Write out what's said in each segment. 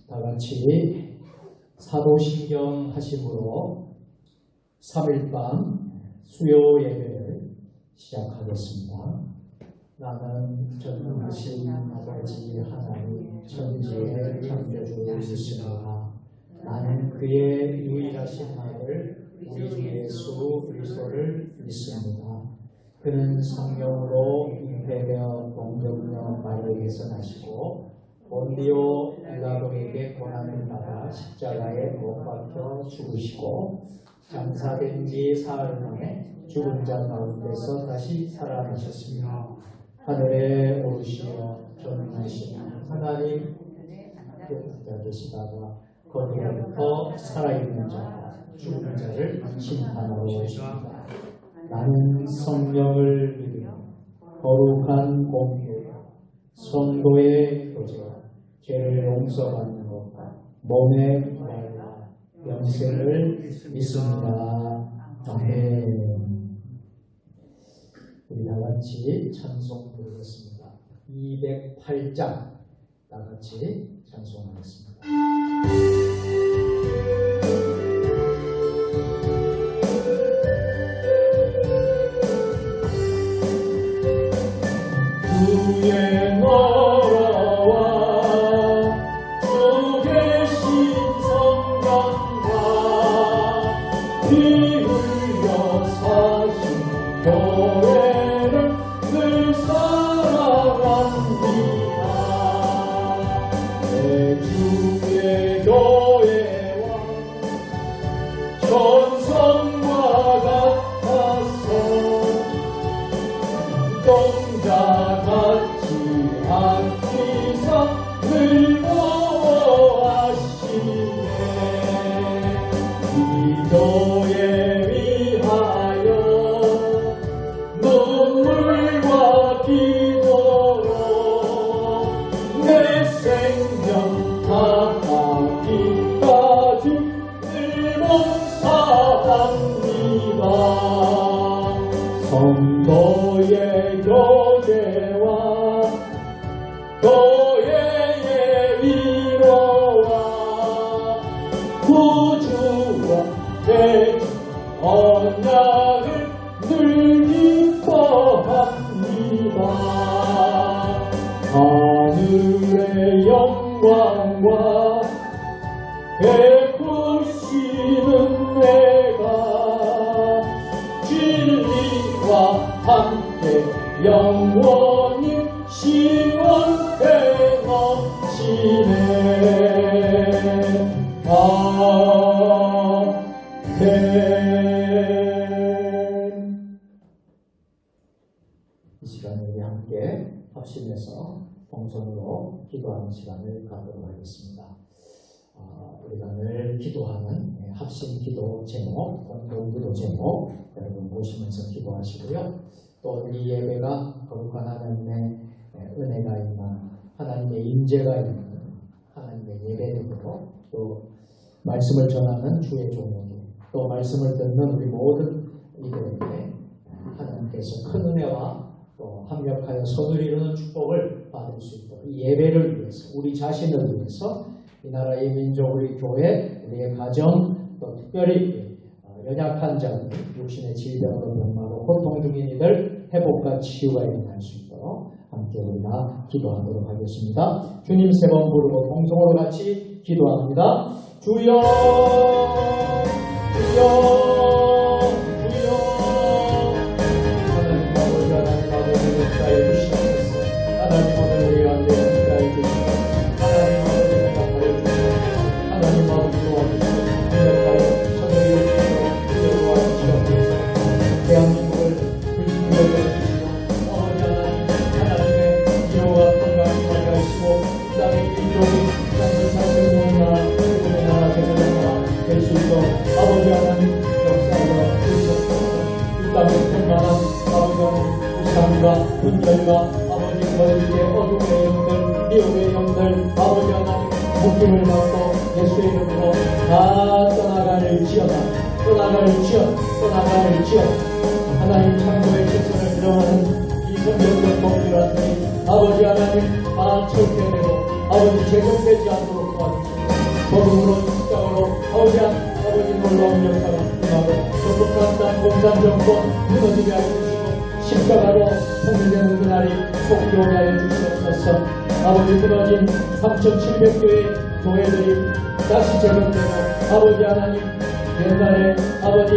다 같이 사도신경 하심으로 3일밤 수요 예배를 시작하겠습니다. 나는 전능하신 아버지 하나님 천지의 창조주이시라. 나는 그의 유일하신 아들 우리 주 예수 그리스도를 믿습니다. 그는 성령으로 잉태되어 동정녀 마리아에게서 나시고 본디오 빌라도에게 고난을 받아 십자가에 못 박혀 죽으시고 장사된 지 사흘 만에 죽은 자 가운데서 다시 살아나셨으며 하늘에 오르시어 전능하신 하나님 앉아 계시다가 거기로부터 살아있는 자와 죽은 자를 심판하러 오십니다. 나는 성령을 믿으며 거룩한 공교회 성도의 교제와 죄를 용서받는 것과 몸의 부활과 영생을 믿습니다. 아멘. 우리 다같이 찬송 부르겠습니다. 208장 다같이 찬송하겠습니다. 주의 나라와 주 계신 성령과 피 흘려 사신 교회를 늘 사랑합니다. 내 주의 교회와 천성과 같아서 동자 같이 아끼사 늘 보호하시네. 이 교회 위하여 눈물과 기도로 내 생명 다하기까지 늘 봉사합니다. 성도의 교제와 교회의 위로와 구주와 대주 언약을 늘 기뻐합니다. 하늘의 영광과 베푸시는 내가 진리와 함께 영원히 시원해 넘치네. 아멘. 이 시간에 우리 함께 합심해서 동선으로 기도하는 시간을 갖도록 하겠습니다. 우리가 늘 기도하는 합심 기도 제목, 공동 기도 제목 여러분 보시면서 기도하시고요. 또 이 예배가 거룩한 하나님의 은혜가 있는 하나님의 인재가 있는 하나님의 예배되고 또 말씀을 전하는 주의 종들 또 말씀을 듣는 우리 모든 이들에게 하나님께서 큰 은혜와 또 합력하여 선을 이루는 축복을 받을 수 있도록 이 예배를 위해서 우리 자신을 위해서 이 나라의 민족 우리 교회 우리의 가정 또 특별히 연약한 자들 육신의 질병으로 병마로 고통 중인 이들 회복과 치유가 일어날 수 있도록 함께 우리가 기도하도록 하겠습니다. 주님 세 번 부르고 동성으로 같이 기도합니다. 주여 주여 주여 하나님 아버지 하나님 아버지 역사해 주시옵소서. 하나님 오늘 우리 가운데 역사해 주시옵소서. 하나님 아버지 대답하여 주시옵소서. 하나님 아버지 도와주시옵소서. 능력하여 선을 이루시옵소서. 도와주시옵소서. 대한민국을 불신하여 주시고 아버지 하나님의 기호와 평강이 하시고 땅의 민족이 땅을 사시는 나라 세상의 나라 제대로 나라 될 수 있도록 아버지 하나님 역사하여 주시옵소서. 이 땅의 평강한 아버지 하나님 우상과 분열과 아버지 거짓의 어둠의 영들 미혹의 영들 아버지 하나님 묶임을 받고 예수의 이름으로 다 떠나갈지어다. 하나님 창조의 질서를 인정하는 이 성경적 법률하니 아버지 하나님 다 철폐되고 아버지 제정되지 않도록 도와주시옵소서. 복음으로 십자가로 아버지 놀라운 역사가 임하고 전북한 땅 공산정권 무너지게 하여 주시고 십자가로 통일되는 그날이 속히 오게 하여 주시옵소서. 아버지 무너진 3,700교의 교회들이 다시 재건되고 아버지 하나님 옛날에 아버지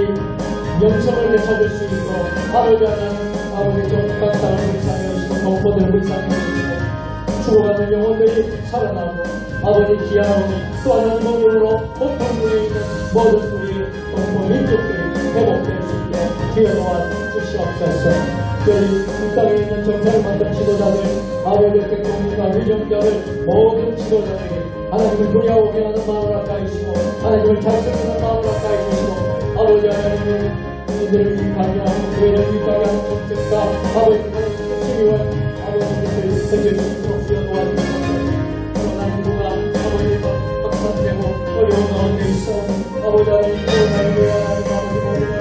영성을 되찾을 수 있도록 아버지 하나님 아버지 전북한 땅을 불쌍히 하시고 동포들을 불쌍히 하시고 죽어가는 영혼들이 살아나고 아버지 귀하오니 또 하나님 몸으로 고통중에 있는 모든 우리 동포 민족들이 회복될 수 있게 기회 도와 주시옵소서. 여기 이 땅에 있는 정사를 만든 지도자들 아버지의 대통령과 위정자들 모든 지도자들에게 하나님을 두려워하게 하는 마음을 아까이시고 하나님을 자랑하는 마음을 아까이시고 아버지 하나님의 이들을 위하여 교회를 위하여 하는 정책과 아버지 하나님의 시위와 아버지를 해결 수 있도록 주여 도와주시옵소서. 그러나 누가 아버지 확산되고 어려운 가운데 있어 아버지 하나님 코로나를 위하여 하나님 아버지 모든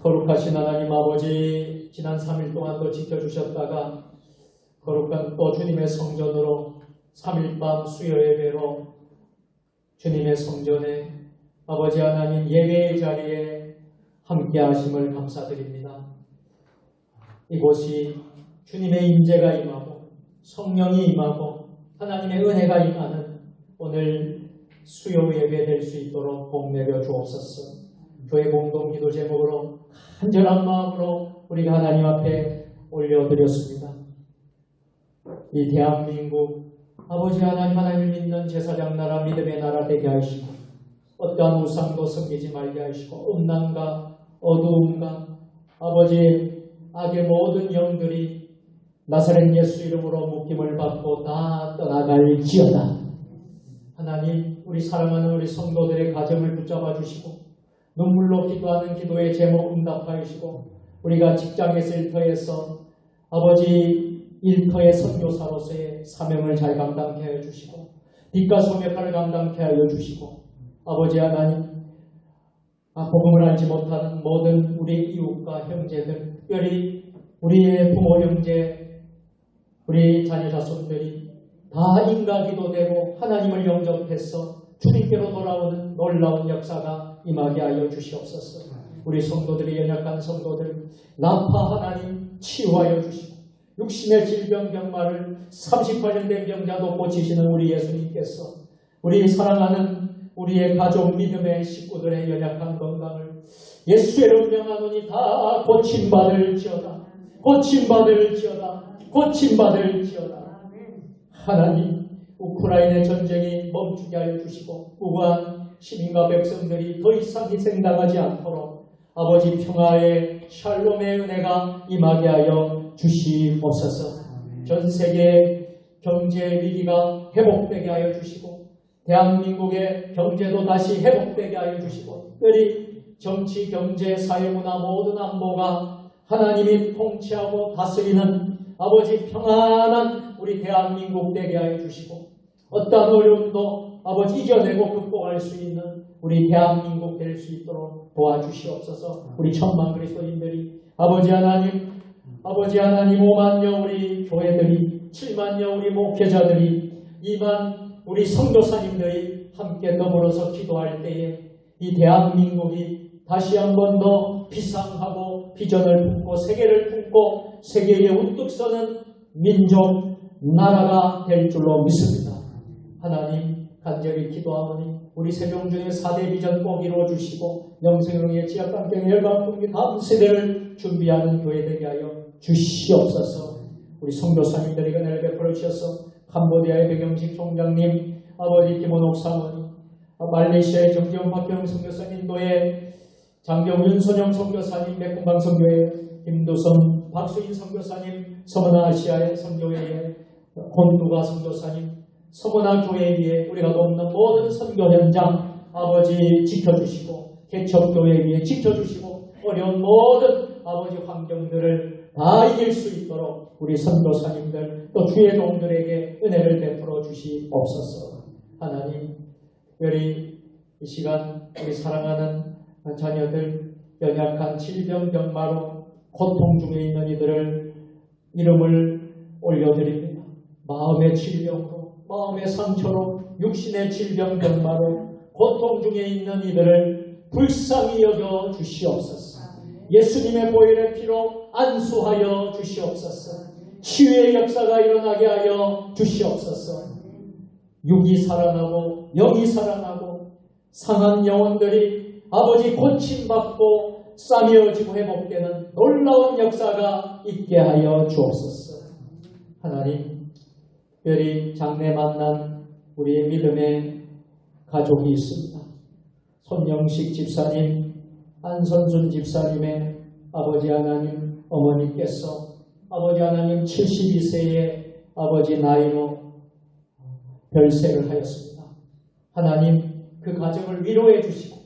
거룩하신 하나님 아버지, 지난 3일 동안도 지켜주셨다가 거룩한 또 주님의 성전으로 3일밤 수요 예배로 주님의 성전에 아버지 하나님 예배의 자리에 함께 하심을 감사드립니다. 이곳이 주님의 임재가 임하고 성령이 임하고 하나님의 은혜가 임하는 오늘 수요 예배 될 수 있도록 복 내려 주옵소서. 교회 공동 기도 제목으로 간절한 마음으로 우리가 하나님 앞에 올려드렸습니다. 이 대한민국 아버지 하나님을 믿는 제사장 나라 믿음의 나라 되게 하시고 어떠한 우상도 섬기지 말게 하시고 음란과 어두움과 아버지 악의 모든 영들이 나사렛 예수 이름으로 묶임을 받고 다 떠나갈지어다. 하나님 우리 사랑하는 우리 성도들의 가정을 붙잡아 주시고 눈물로 기도하는 기도의 제목 응답하여 주시고 우리가 직장에서 일터에서 아버지 일터의 선교사로서의 사명을 잘 감당케 하여 주시고 빛과 소의 역할을 감당케 하여 주시고 아버지 하나님 복음을 알지 못하는 모든 우리 이웃과 형제들 특별히 우리의 부모 형제 우리 자녀 자손들이 다 인가기도 되고 하나님을 영접해서 주님께로 돌아오는 놀라운 역사가 임하게 하여 주시옵소서. 우리 성도들이 연약한 성도들 나파 하나님 치유하여 주시고 육신의 질병 병마를 38년 된 병자도 고치시는 우리 예수님께서 우리 사랑하는 우리의 가족 믿음의 식구들의 연약한 건강을 예수의 이름 명하노니 다 고침받을지어다. 고침받을지어다. 고침받을지어다. 하나님 우크라이나 전쟁이 멈추게 하여 주시고 우한 시민과 백성들이 더 이상 희생당하지 않도록 아버지 평화의 샬롬의 은혜가 임하게 하여 주시옵소서. 전 세계 경제 위기가 회복되게 하여 주시고 대한민국의 경제도 다시 회복되게 하여 주시고 특별히 정치, 경제, 사회, 문화 모든 안보가 하나님이 통치하고 다스리는 아버지 평안한 우리 대한민국 되게 하여 주시고 어떠한 어려움도 아버지 이겨내고 극복할 수 있는 우리 대한민국 될 수 있도록 도와주시옵소서. 우리 천만 그리스도인들이 아버지 하나님 5만여 우리 교회들이 7만여 우리 목회자들이 2만 우리 선교사님들이 함께 더불어서 기도할 때에 이 대한민국이 다시 한 번 더 비상하고 비전을 품고 세계를 품고 세계에 우뚝 서는 민족 나라가 될 줄로 믿습니다. 하나님 간절히 기도하오니 우리 세종중의 4대 비전 꼭 이루어주시고 영생의 지약관계 열방풍기 다음 세대를 준비하는 교회 되게 하여 주시옵소서. 우리 선교사님들에게 은혜를 베풀어 주셔서 캄보디아의 백영식 총장님, 아버지 김원옥 사모님, 말레이시아의 정재훈 박경 선교사님, 인도의 장경윤 손영 선교사님, 맥공방 선교회 김두선 박수인 선교사님, 서머나 아시아의 선교회의 혼두가 선교사님, 서머나 교회에 우리가 돕는 모든 선교 현장 아버지 지켜주시고 개척교회 위에 지켜주시고 어려운 모든 아버지 환경들을 다 이길 수 있도록 우리 선교사님들 또 주의 종들에게 은혜를 베풀어 주시옵소서. 하나님 특별히 이 시간 우리 사랑하는 자녀들 연약한 질병병마로 고통 중에 있는 이들을 이름을 올려드립니다. 마음의 질병으로 마음의 상처로 육신의 질병병마로 고통 중에 있는 이들을 불쌍히 여겨 주시옵소서. 예수님의 보혈의 피로 안수하여 주시옵소서. 치유의 역사가 일어나게 하여 주시옵소서. 육이 살아나고 영이 살아나고 상한 영혼들이 아버지 고침받고 싸매어지고 회복되는 놀라운 역사가 있게 하여 주옵소서. 하나님 특별히 장래 만난 우리의 믿음의 가족이 있습니다. 손영식 집사님, 안선순 집사님의 아버지 하나님 어머니께서 아버지 하나님 72세의 아버지 나이로 별세를 하였습니다. 하나님 그 가정을 위로해 주시고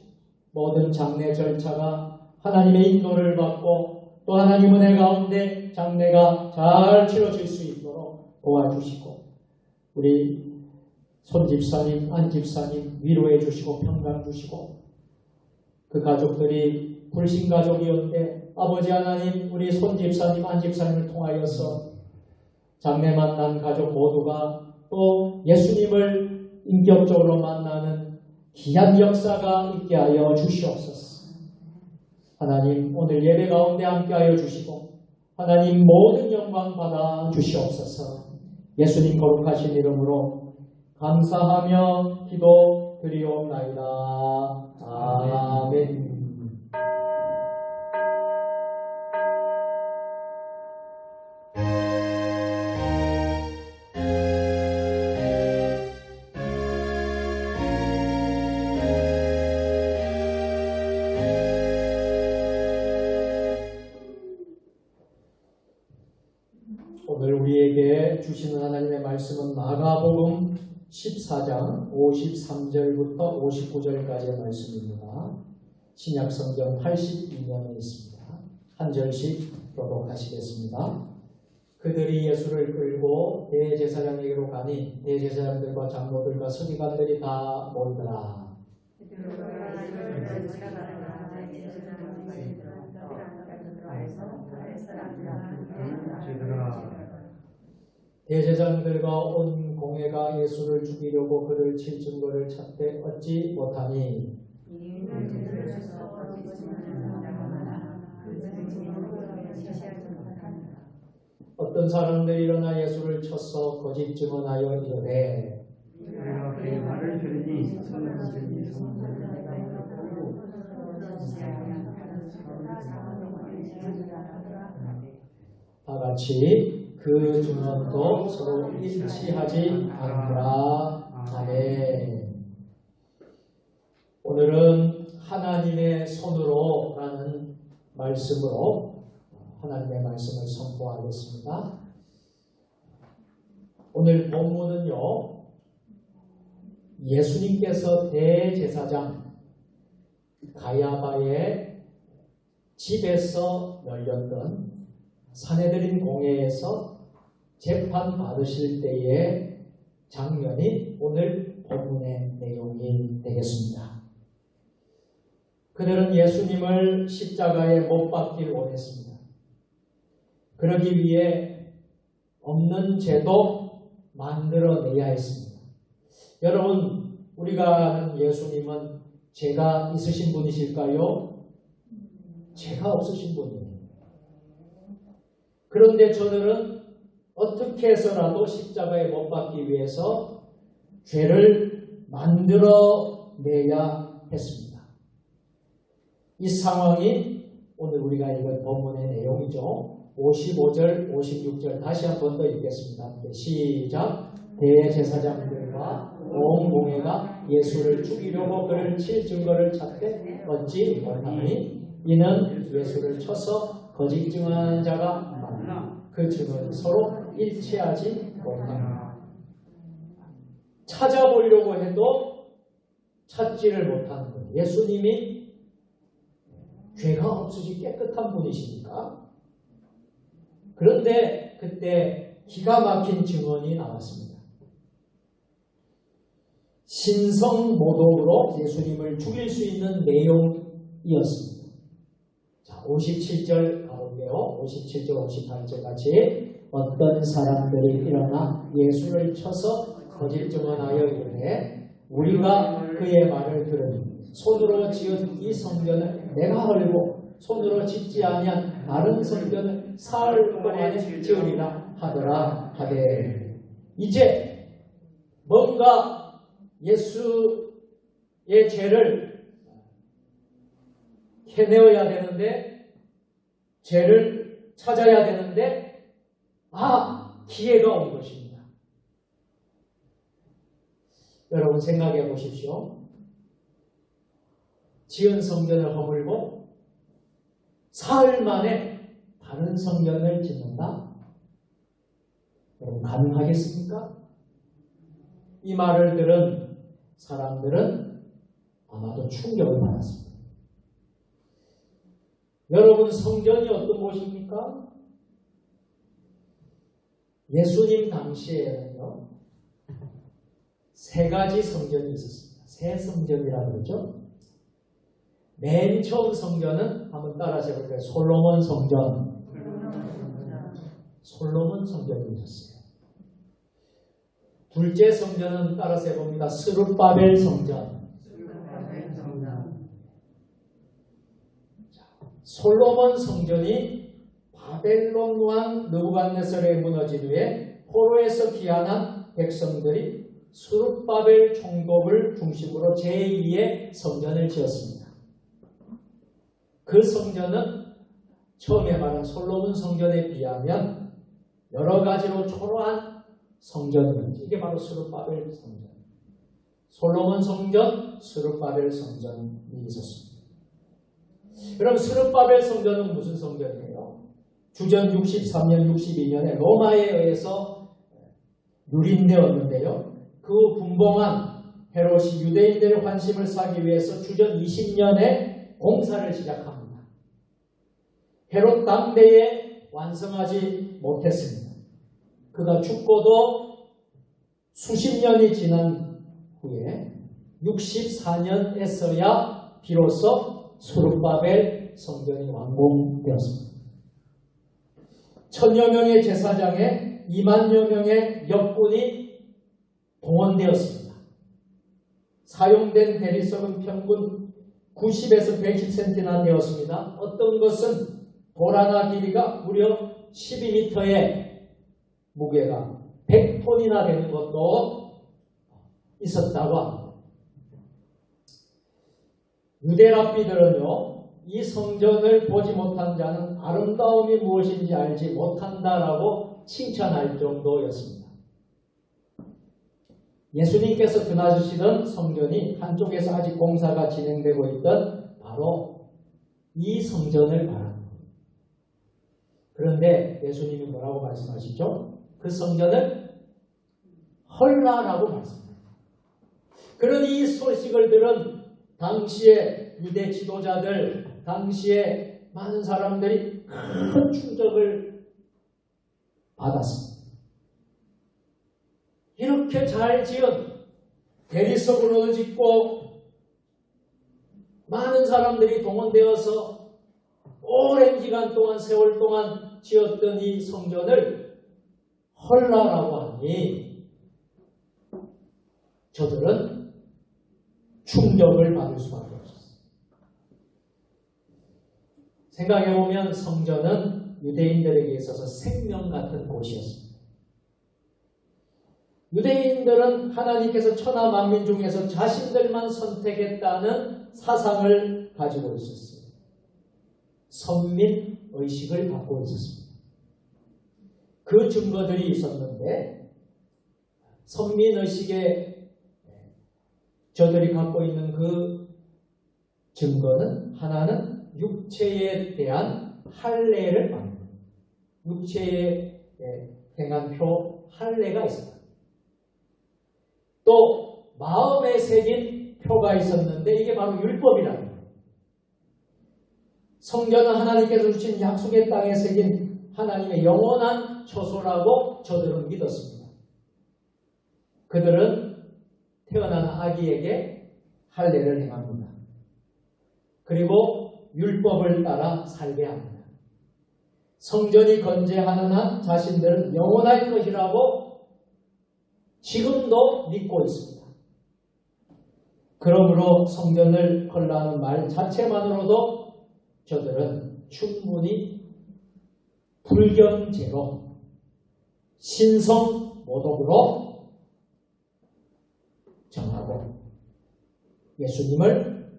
모든 장례 절차가 하나님의 인도를 받고 또 하나님 은혜 가운데 장례가 잘 치러질 수 있도록 도와주시고 우리 손 집사님, 안 집사님 위로해 주시고 평강 주시고 그 가족들이 불신 가족이었는데 아버지 하나님 우리 손 집사님, 안 집사님을 통하여서 장래 만난 가족 모두가 또 예수님을 인격적으로 만나는 귀한 역사가 있게 하여 주시옵소서. 하나님 오늘 예배 가운데 함께하여 주시고 하나님 모든 영광 받아 주시옵소서. 예수님 거룩하신 이름으로 감사하며 기도 드리옵나이다. 아멘. 오늘 우리에게 주시는 하나님의 말씀은 마가복음 14장 53절부터 59절까지의 말씀입니다. 신약성경 82면에 있습니다. 한 절씩 교독하시겠습니다. 그들이 예수를 끌고 대제사장에게로 가니 대제사장들과 장로들과 서기관들이 다 모이더라. 대제사장들과 온 공회가 예수를 죽이려고 그를 칠 증거를 찾되 얻지 못하니 어떤 사람들이 일어나 예수를 쳐서 거짓 증언하여 이르되 다같이 그 증언도 서로 일치하지 않더라. 아멘. 오늘은 하나님의 손으로 라는 말씀으로 하나님의 말씀을 선포하겠습니다. 오늘 본문은요, 예수님께서 대제사장 가야바의 집에서 열렸던 산헤드린 공회에서 재판 받으실 때의 장면이 오늘 본문의 내용이 되겠습니다. 그들은 예수님을 십자가에 못 박기를 원했습니다. 그러기 위해 없는 죄도 만들어내야 했습니다. 여러분, 우리가 아는 예수님은 죄가 있으신 분이실까요? 죄가 없으신 분이에요. 그런데 저들은 어떻게 해서라도 십자가에 못 박기 위해서 죄를 만들어내야 했습니다. 이 상황이 오늘 우리가 읽은 본문의 내용이죠. 55절, 56절 다시 한 번 더 읽겠습니다. 시작. 대제사장들과 온 공회가 예수를 죽이려고 그를 칠 증거를 찾되 얻지 못하니 이는 예수를 쳐서 거짓 증언하는 자가 많으나 그 증언이 서로 일치하지 못합니다. 찾아보려고 해도 찾지를 못하는 거예요. 예수님이 죄가 없으시 깨끗한 분이시니까. 그런데 그때 기가 막힌 증언이 나왔습니다. 신성모독으로 예수님을 죽일 수 있는 내용이었습니다. 자, 57절 가볼게요. 57절, 58절 같이. 어떤 사람들이 일어나 예수를 쳐서 거짓 증언하여 이르되 우리가 그의 말을 들으니 손으로 지은 이 성전을 내가 헐고 손으로 짓지 아니한 다른 성전을 사흘 동안에 지으리라 하더라 하되. 이제 뭔가 예수의 죄를 해내어야 되는데, 죄를 찾아야 되는데, 기회가 온 것입니다. 여러분 생각해 보십시오. 지은 성전을 허물고 사흘 만에 다른 성전을 짓는다? 여러분 가능하겠습니까? 이 말을 들은 사람들은 아마도 충격을 받았습니다. 여러분, 성전이 어떤 곳입니까? 예수님 당시에는요, 세 가지 성전이 있었습니다. 세 성전이라고 그러죠. 맨 처음 성전은 한번 따라서 해볼까요? 솔로몬 성전. 솔로몬 성전이 있었어요. 둘째 성전은 따라서 해봅니다. 스룹바벨 성전. 솔로몬 성전이 바벨론 왕 느부갓네살에 무너진 후에 포로에서 귀환한 백성들이 스룹바벨 총독을 중심으로 제2의 성전을 지었습니다. 그 성전은 처음에 말한 솔로몬 성전에 비하면 여러 가지로 초라한 성전이었죠. 이게 바로 스룹바벨 성전. 솔로몬 성전, 스룹바벨 성전이 있었습니다. 그럼 스룹바벨 성전은 무슨 성전이에요? 주전 63년, 62년에 로마에 의해서 누린되었는데요. 그 분봉한 헤롯이 유대인들의 환심을 사기 위해서 주전 20년에 공사를 시작합니다. 헤롯 당대에 완성하지 못했습니다. 그가 죽고도 수십 년이 지난 후에 64년에서야 비로소 스룹바벨 성전이 완공되었습니다. 1000여 명의 제사장에 2만여 명의 역군이 동원되었습니다. 사용된 대리석은 평균 90에서 110cm나 되었습니다. 어떤 것은 돌 하나 길이가 무려 12m의 무게가 100톤이나 되는 것도 있었다고 합니다. 유대 랍비들은요, 이 성전을 보지 못한 자는 아름다움이 무엇인지 알지 못한다라고 칭찬할 정도였습니다. 예수님께서 드나드시던 성전이 한쪽에서 아직 공사가 진행되고 있던 바로 이 성전을 말합니다. 그런데 예수님이 뭐라고 말씀하시죠? 그 성전을 헐라라고 말씀합니다. 그러니 이 소식을 들은 당시의 유대 지도자들, 당시의 많은 사람들이 큰 충격을 받았습니다. 이렇게 잘 지은 대리석으로 짓고 많은 사람들이 동원되어서 오랜 기간 동안, 세월 동안 지었던 이 성전을 헐라라고 하니 저들은 충격을 받을 수밖에 없었어요. 생각해보면 성전은 유대인들에게 있어서 생명 같은 곳이었습니다. 유대인들은 하나님께서 천하 만민 중에서 자신들만 선택했다는 사상을 가지고 있었어요. 선민의식을 갖고 있었습니다. 그 증거들이 있었는데 선민의식에 저들이 갖고 있는 그 증거는 하나는 육체에 대한 할례를 말합니다. 육체에 행한 표 할례가 있었다. 또 마음에 새긴 표가 있었는데 이게 바로 율법이라는 거예요. 성전은 하나님께서 주신 약속의 땅에 새긴 하나님의 영원한 처소라고 저들은 믿었습니다. 그들은 태어난 아기에게 할례를 행합니다. 그리고 율법을 따라 살게 합니다. 성전이 건재하는 한 자신들은 영원할 것이라고 지금도 믿고 있습니다. 그러므로 성전을 헐라는 말 자체만으로도 저들은 충분히 불경죄로 신성모독으로 정하고 예수님을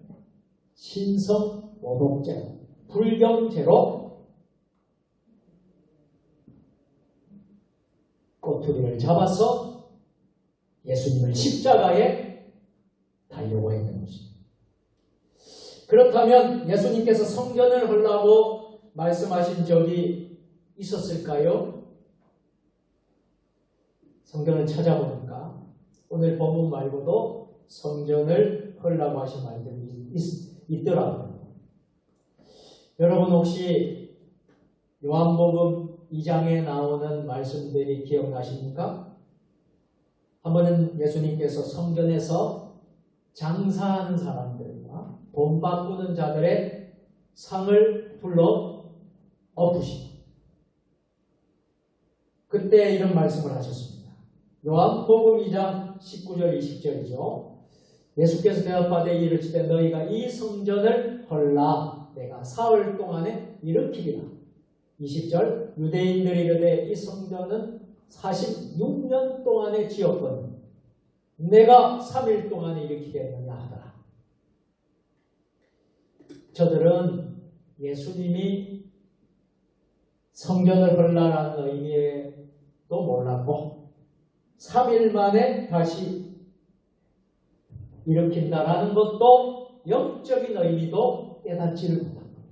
신성모독죄로 불경죄로 꼬투리를 잡아서 예수님을 십자가에 달려고 했던 것입니다. 그렇다면 예수님께서 성전을 헐라고 말씀하신 적이 있었을까요? 성경을 찾아보니까 오늘 본문 말고도 성전을 헐라고 하신 말들이 있더라고요. 여러분 혹시 요한복음 2장에 나오는 말씀들이 기억나십니까? 한 번은 예수님께서 성전에서 장사하는 사람들과 돈 바꾸는 자들의 상을 불러 엎으시고 그때 이런 말씀을 하셨습니다. 요한복음 2장 19절 20절이죠. 예수께서 대답하되 이르시되 너희가 이 성전을 헐라 내가 사흘 동안에 일으키리라. 20절 유대인들이 이르되 이 성전은 46년 동안에 지었거든 내가 3일 동안에 일으키겠느냐 하더라. 저들은 예수님이 성전을 헐라라는 의미도 몰랐고 3일 만에 다시 일으킨다라는 것도 영적인 의미도 깨닫지를 못한 거예요.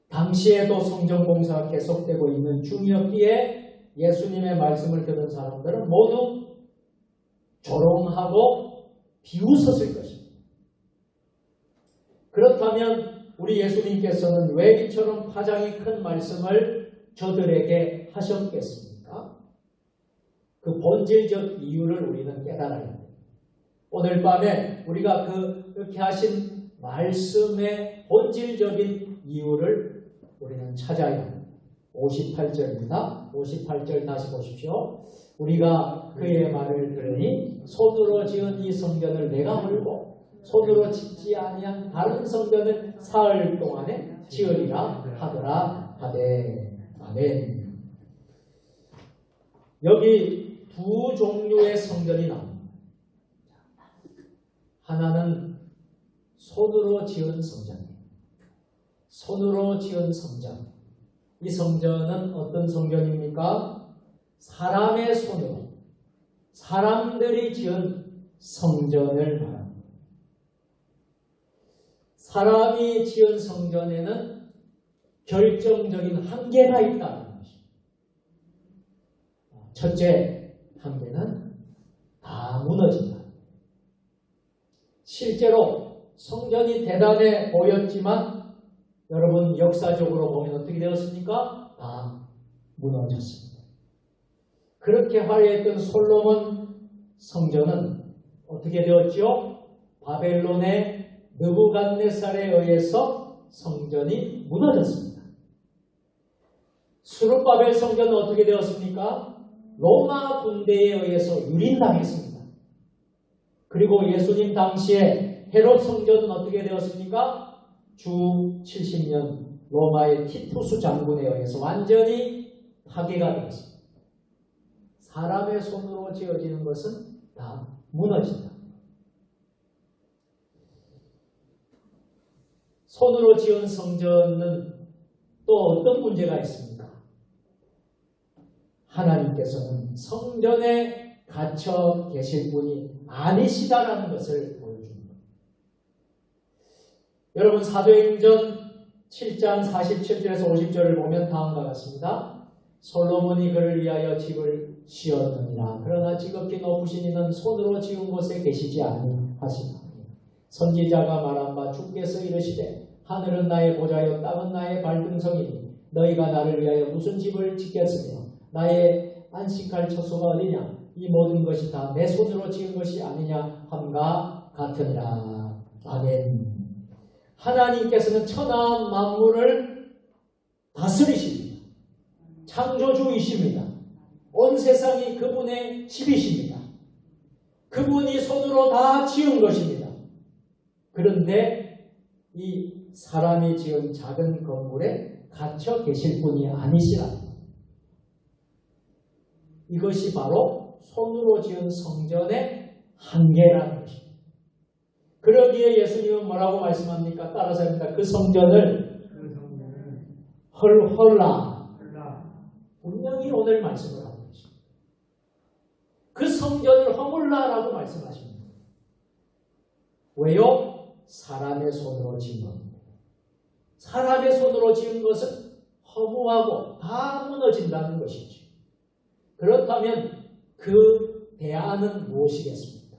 당시에도 성전 공사가 계속되고 있는 중이었기에 예수님의 말씀을 들은 사람들은 모두 조롱하고 비웃었을 것입니다. 그렇다면 우리 예수님께서는 왜 이처럼 파장이 큰 말씀을 저들에게 하셨겠습니까? 그 본질적 이유를 우리는 깨달아야 합니다. 오늘 밤에 우리가 그렇게 하신 말씀의 본질적인 이유를 우리는 찾아야 합니다. 58절입니다. 58절 다시 보십시오. 우리가 그의 말을 들으니 손으로 지은 이 성전을 내가 헐고 손으로 짓지 아니한 다른 성전을 사흘 동안에 지으리라 하더라 하되 아멘. 여기 두 종류의 성전이 나옵니다. 하나는 손으로 지은 성전이에요. 손으로 지은 성전. 이 성전은 어떤 성전입니까? 사람의 손으로 사람들이 지은 성전을 말합니다. 사람이 지은 성전에는 결정적인 한계가 있다는 것입니다. 첫째 한계는 다 무너진다. 실제로 성전이 대단해 보였지만 여러분 역사적으로 보면 어떻게 되었습니까? 다 무너졌습니다. 그렇게 화려했던 솔로몬 성전은 어떻게 되었죠? 바벨론의 느부갓네살에 의해서 성전이 무너졌습니다. 수룹바벨 성전은 어떻게 되었습니까? 로마 군대에 의해서 유린당했습니다. 그리고 예수님 당시에 헤롯 성전은 어떻게 되었습니까? 주 70년 로마의 티투스 장군에 의해서 완전히 파괴가 되었습니다. 사람의 손으로 지어지는 것은 다 무너진다. 손으로 지은 성전은 또 어떤 문제가 있습니까? 하나님께서는 성전에 갇혀 계실 분이 아니시다라는 것을 보여줍니다. 여러분 사도행전 7장 47절에서 50절을 보면 다음과 같습니다. 솔로몬이 그를 위하여 집을 지었느니라. 그러나 지극히 높으신 이는 손으로 지은 곳에 계시지 아니하시나니 선지자가 말한 바 주께서 이르시되 하늘은 나의 보좌요 땅은 나의 발등성이니 너희가 나를 위하여 무슨 집을 짓겠으며 나의 안식할 처소가 어디냐 이 모든 것이 다 내 손으로 지은 것이 아니냐 함과 같으니라. 아멘. 하나님께서는 천하 만물을 다스리십니다. 창조주이십니다. 온 세상이 그분의 집이십니다. 그분이 손으로 다 지은 것입니다. 그런데 이 사람이 지은 작은 건물에 갇혀 계실 분이 아니시라. 이것이 바로 손으로 지은 성전의 한계라는 것입니다. 그러기에 예수님은 뭐라고 말씀합니까? 따라서 합니다. 그 성전을 헐라. 분명히 오늘 말씀을 하고 계십니다. 그 성전을 허물라라고 말씀하십니다. 왜요? 사람의 손으로 지은 겁니다. 사람의 손으로 지은 것은 허무하고 다 무너진다는 것이죠. 그렇다면 그 대안은 무엇이겠습니까?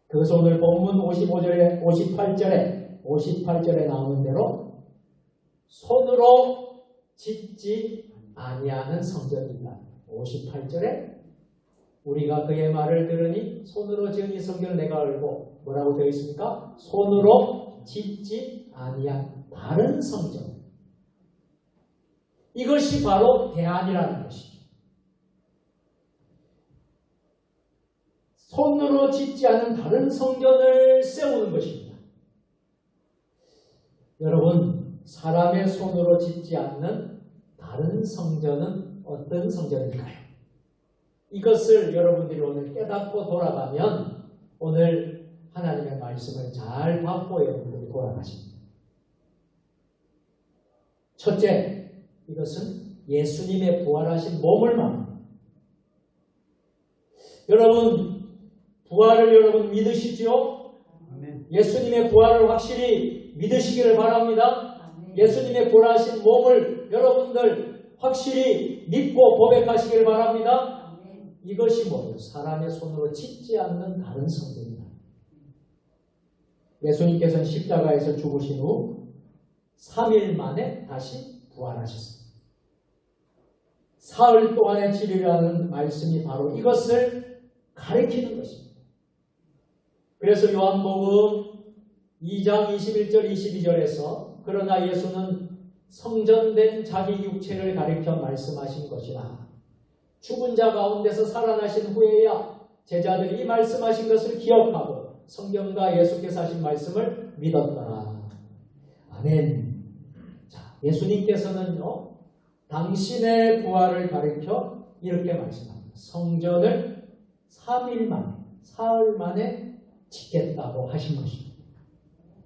그것은 오늘 본문 58절에 나오는 대로 손으로 짓지 아니하는 성전이다. 58절에 우리가 그의 말을 들으니 손으로 지은 이 성전을 내가 알고 뭐라고 되어 있습니까? 손으로 짓지 아니한 다른 성전. 이것이 바로 대안이라는 것이죠. 손으로 짓지 않은 다른 성전을 세우는 것입니다. 여러분, 사람의 손으로 짓지 않는 다른 성전은 어떤 성전일까요? 이것을 여러분들이 오늘 깨닫고 돌아가면 오늘 하나님의 말씀을 잘 받고 여러분들이 돌아가십니다. 첫째, 이것은 예수님의 부활하신 몸을 말합니다. 여러분, 부활을 여러분 믿으시죠? 예수님의 부활을 확실히 믿으시기를 바랍니다. 예수님의 부활하신 몸을 여러분들 확실히 믿고 고백하시기를 바랍니다. 이것이 뭐예요? 사람의 손으로 짓지 않는 다른 성전이다. 예수님께서는 십자가에서 죽으신 후 3일 만에 다시 부활하셨습니다. 사흘 동안의 치료라는 말씀이 바로 이것을 가리키는 것입니다. 그래서 요한복음 2장 21절 22절에서 그러나 예수는 성전된 자기 육체를 가리켜 말씀하신 것이나 죽은 자 가운데서 살아나신 후에야 제자들이 이 말씀하신 것을 기억하고 성경과 예수께서 하신 말씀을 믿었더라. 아멘. 자, 예수님께서는요, 당신의 부활을 가리켜 이렇게 말씀합니다. 성전을 3일 만에, 사흘 만에 짓겠다고 하신 것입니다.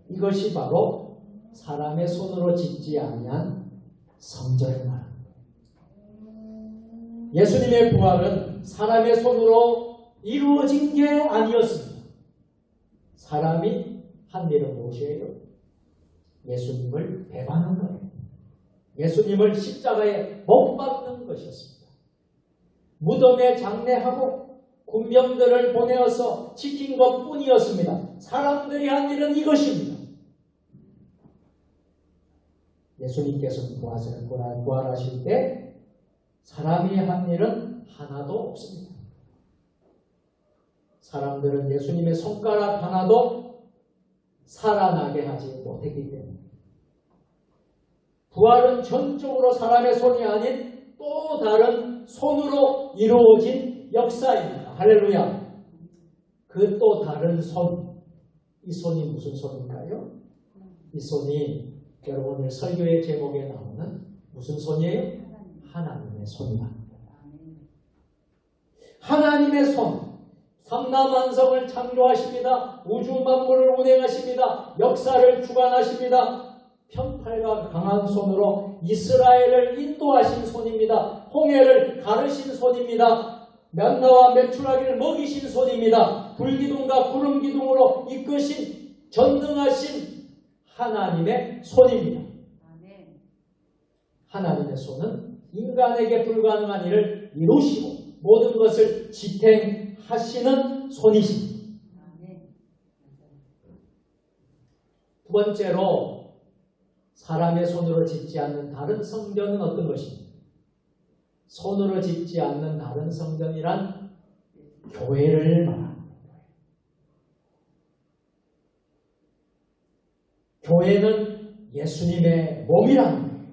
이것이 바로 사람의 손으로 짓지 아니한 성전을 말합니다. 예수님의 부활은 사람의 손으로 이루어진 게 아니었습니다. 사람이 한 일은 무엇이에요? 예수님을 배반한 거예요. 예수님을 십자가에 못 박는 것이었습니다. 무덤에 장례하고 군병들을 보내어서 지킨 것뿐이었습니다. 사람들이 한 일은 이것입니다. 예수님께서 부활하실 때 사람이 한 일은 하나도 없습니다. 사람들은 예수님의 손가락 하나도 살아나게 하지 못했기 때문에 부활은 전적으로 사람의 손이 아닌 또 다른 손으로 이루어진 역사입니다. 할렐루야. 그 또 다른 손, 이 손이 무슨 손일까요? 이 손이 여러분 오늘 설교의 제목에 나오는 무슨 손이에요? 하나님의 손이다. 하나님의 손, 삼라만성을 창조하십니다. 우주 만물을 운행하십니다. 역사를 주관하십니다. 편팔과 강한 손으로 이스라엘을 인도하신 손입니다. 홍해를 가르신 손입니다. 맨나와 메추라기를 먹이신 손입니다. 불기둥과 구름기둥으로 이끄신 전능하신 하나님의 손입니다. 하나님의 손은 인간에게 불가능한 일을 이루시고 모든 것을 지탱하시는 손이십니다. 두 번째로 사람의 손으로 짓지 않는 다른 성전은 어떤 것입니까? 손으로 짓지 않는 다른 성전이란 교회를 말합니다. 교회는 예수님의 몸이라는 거예요.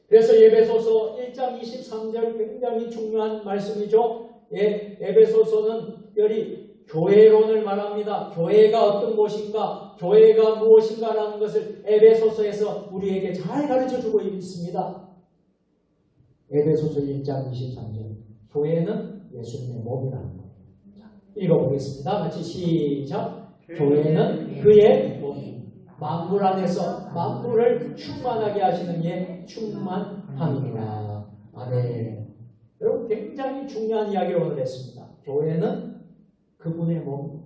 그래서 에베소서 1장 23절 굉장히 중요한 말씀이죠. 에베소서는 특별히 교회론을 말합니다. 교회가 어떤 곳인가, 교회가 무엇인가라는 것을 에베소서에서 우리에게 잘 가르쳐주고 있습니다. 에베소서 1장 23절 교회는 예수님의 몸이라는 거예요. 읽어보겠습니다. 같이 시작. 교회는 그의 몸이 만물 안에서 만물을 충만하게 하시는 이의 충만함이니라. 아멘. 여러분 굉장히 중요한 이야기를 오늘 했습니다. 교회는 그분의 몸,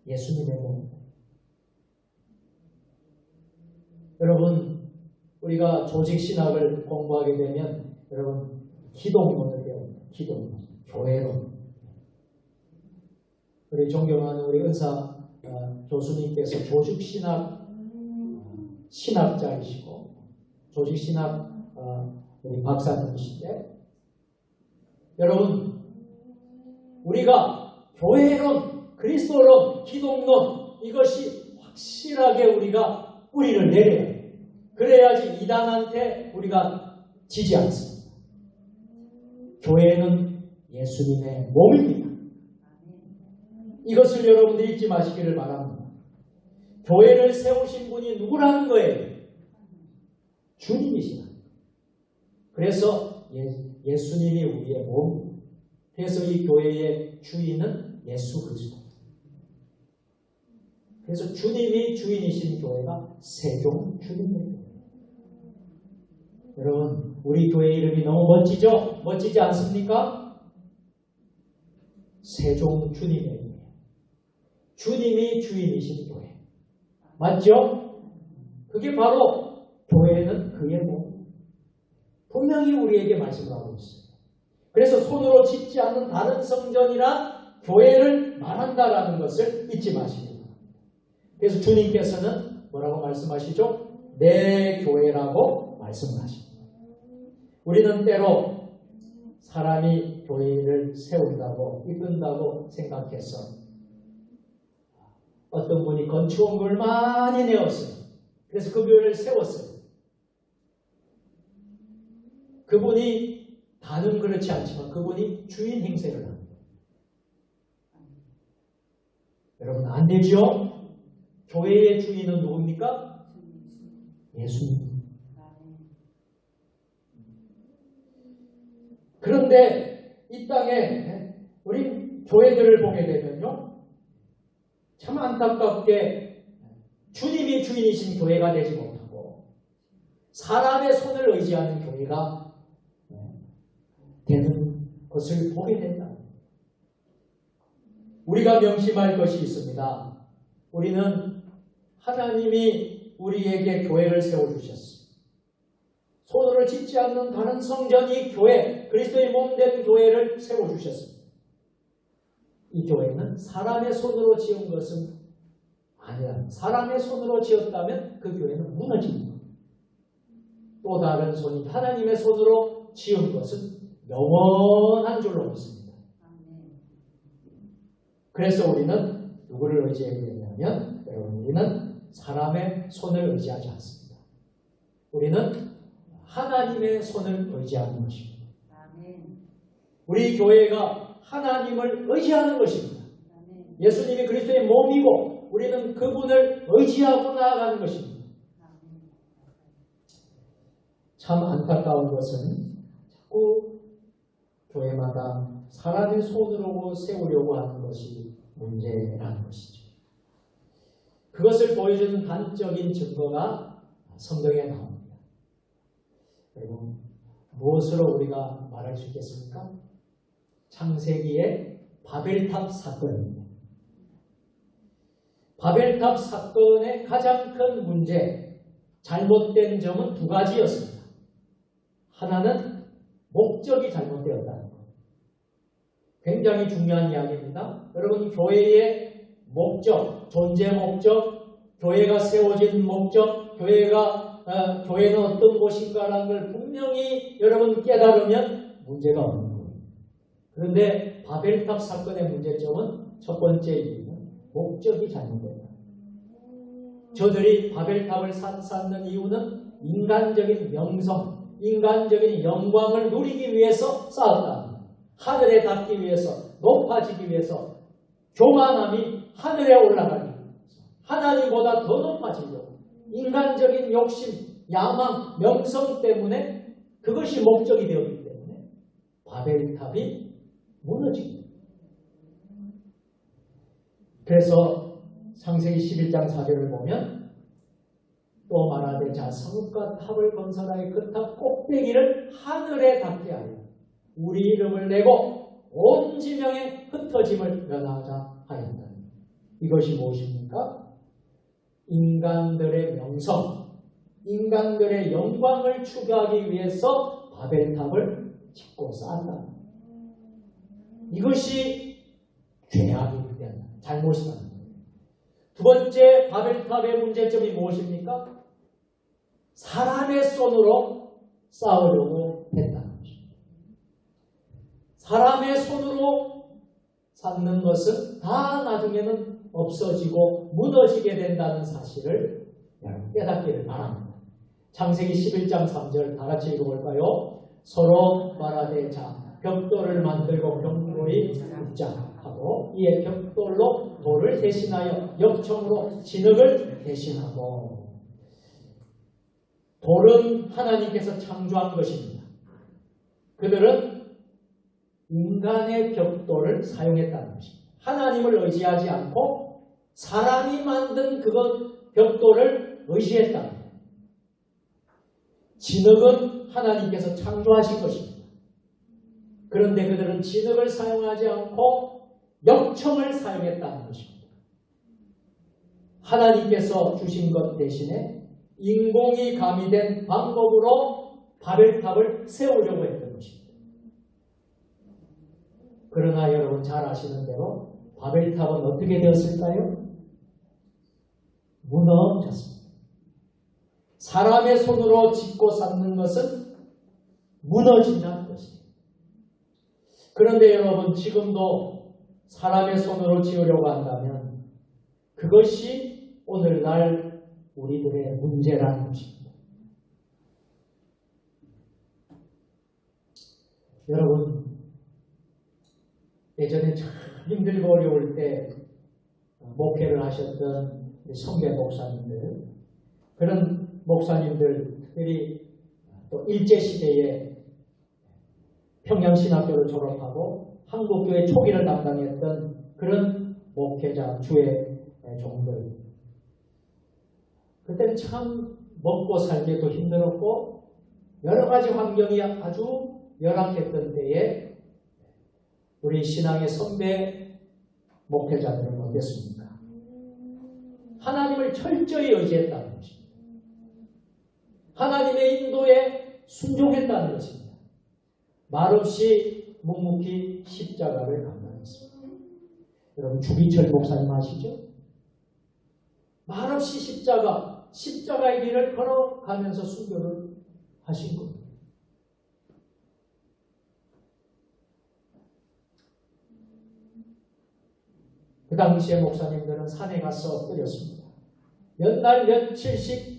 예수님의 몸. 여러분 우리가 조직신학을 공부하게 되면 여러분 기독론을 배웁니다. 기독론, 교회론. 우리 존경하는 우리 은사 교수님께서 조직신학 신학자이시고 조직신학 우리 박사님이신데 여러분 우리가 교회론, 그리스도론, 기독론 이것이 확실하게 우리가 뿌리를 내려야 해요. 그래야지 이단한테 우리가 지지 않습니다. 교회는 예수님의 몸입니다. 이것을 여러분들이 잊지 마시기를 바랍니다. 교회를 세우신 분이 누구라는 거예요? 주님이시다. 그래서 예수님이 우리의 몸. 그래서 이 교회의 주인은 예수 그리스도. 그래서 주님이 주인이신 교회가 세종 주님입니다. 여러분, 우리 교회 이름이 너무 멋지죠? 멋지지 않습니까? 세종 주님의 이름이에요. 주님이 주인이신 교회. 맞죠? 그게 바로 교회는 그의 몸. 분명히 우리에게 말씀을 하고 있어요. 그래서 손으로 짓지 않는 다른 성전이라 교회를 말한다라는 것을 잊지 마시기 바랍니다. 그래서 주님께서는 뭐라고 말씀하시죠? 내 교회라고 말씀을 하십니다. 우리는 때로 사람이 교회를 세운다고 이끈다고 생각해서 어떤 분이 건축원금을 많이 내었어요. 그래서 그 교회를 세웠어요. 그분이 다는 그렇지 않지만 그분이 주인 행세를 합니다. 여러분, 안 되죠? 교회의 주인은 누굽니까? 예수님. 그런데 이 땅에 우리 교회들을 보게 되면요, 참 안타깝게 주님이 주인이신 교회가 되지 못하고 사람의 손을 의지하는 교회가 되는 것을 보게 된다. 우리가 명심할 것이 있습니다. 우리는 하나님이 우리에게 교회를 세워주셨습니다. 손으로 짓지 않는 다른 성전이 교회, 그리스도의 몸된 교회를 세워주셨습니다. 이 교회는 사람의 손으로 지은 것은 아니라 사람의 손으로 지었다면 그 교회는 무너집니다. 또 다른 손이 하나님의 손으로 지은 것은 영원한 줄로 믿습니다. 그래서 우리는 누구를 의지해야 되냐면, 여러분, 우리는 사람의 손을 의지하지 않습니다. 우리는 하나님의 손을 의지하는 것입니다. 우리 교회가 하나님을 의지하는 것입니다. 예수님이 그리스도의 몸이고 우리는 그분을 의지하고 나아가는 것입니다. 참 안타까운 것은 자꾸 교회마다 사람의 손으로 세우려고 하는 것이 문제라는 것이죠. 그것을 보여주는 단적인 증거가 성경에 나옵니다. 여러분, 무엇으로 우리가 말할 수 있겠습니까? 창세기의 바벨탑 사건입니다. 바벨탑 사건의 가장 큰 문제, 잘못된 점은 두 가지였습니다. 하나는 목적이 잘못되었다는 것. 굉장히 중요한 이야기입니다. 여러분, 교회의 목적, 존재 목적, 교회가 세워진 목적, 교회는 어떤 곳인가라는 걸 분명히 여러분 깨달으면 문제가 없는 거예요. 그런데 바벨탑 사건의 문제점은 첫 번째 이유는 목적이 잘못된다. 저들이 바벨탑을 쌓는 이유는 인간적인 명성, 인간적인 영광을 누리기 위해서 쌓았다. 하늘에 닿기 위해서, 높아지기 위해서, 교만함이 하늘에 올라가기 위해서, 하나님보다 더 높아지려고, 인간적인 욕심, 야망, 명성 때문에 그것이 목적이 되었기 때문에 바벨탑이 무너집니다. 그래서 창세기 11장 4절을 보면 또 말하되 자 성읍과 탑을 건설하여 그 탑 꼭대기를 하늘에 닿게 하여 우리 이름을 내고 온 지명에 흩어짐을 면하자 하였다. 이것이 무엇입니까? 인간들의 명성, 인간들의 영광을 추구하기 위해서 바벨탑을 짓고 쌓았다. 이것이 죄악이기 때문에 잘못이다. 두 번째 바벨탑의 문제점이 무엇입니까? 사람의 손으로 쌓으려고 했다는 것입니다. 사람의 손으로 쌓는 것은 다 나중에는 없어지고 무너지게 된다는 사실을 깨닫기를 바랍니다. 창세기 11장 3절 다 같이 읽어볼까요? 서로 말하되 자 벽돌을 만들고 벽돌이 붙자 하고 이에 벽돌로 돌을 대신하여 역청으로 진흙을 대신하고. 돌은 하나님께서 창조한 것입니다. 그들은 인간의 벽돌을 사용했다는 것입니다. 하나님을 의지하지 않고 사람이 만든 그것 벽돌을 의지했다는 거예요. 진흙은 하나님께서 창조하신 것입니다. 그런데 그들은 진흙을 사용하지 않고 역청을 사용했다는 것입니다. 하나님께서 주신 것 대신에 인공이 가미된 방법으로 바벨탑을 세우려고 했던 것입니다. 그러나 여러분 잘 아시는 대로 바벨탑은 어떻게 되었을까요? 무너졌습니다. 사람의 손으로 짓고 쌓는 것은 무너진다는 것입니다. 그런데 여러분 지금도 사람의 손으로 지으려고 한다면 그것이 오늘날 우리들의 문제라는 것입니다. 여러분 예전에 참 힘들고 어려울 때 목회를 하셨던 선배 목사님들, 그런 목사님들, 특별히 또 일제시대에 평양신학교를 졸업하고 한국교회 초기를 담당했던 그런 목회자, 주의 종들, 그때는 참 먹고 살기도 힘들었고 여러 가지 환경이 아주 열악했던 때에 우리 신앙의 선배 목회자들은 어땠습니까? 하나님을 철저히 의지했다는 것입니다. 하나님의 인도에 순종했다는 것입니다. 말없이 묵묵히 십자가를 감당했습니다. 여러분 주기철 목사님 아시죠? 말없이 십자가의 길을 걸어가면서 순교를 하신 겁니다. 그 당시에 목사님들은 산에 가서 엎드렸습니다. 몇 날 며칠씩